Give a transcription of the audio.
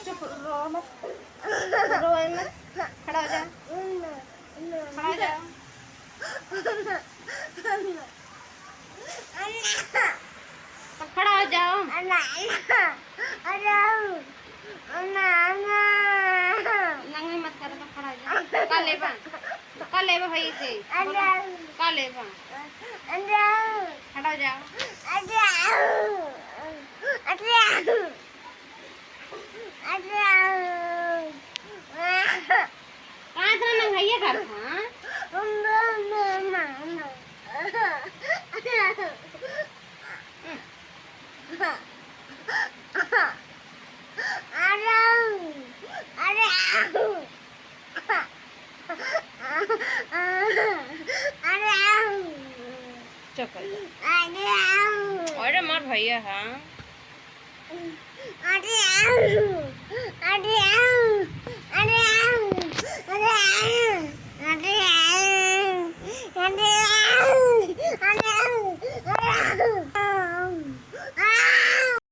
चुप रो मत, रो मत, खड़ा हो जा, खड़ा हो जा, अब खड़ा हो जाओ। नंगे मत करो, तो खड़ा हो जाओ। का लेबा भाई से बोलो, का लेबा, खड़ा हो जाओ। कहाँ इतना नंगाइया करता है? चुप कर जा। अरे मार भैया हाँ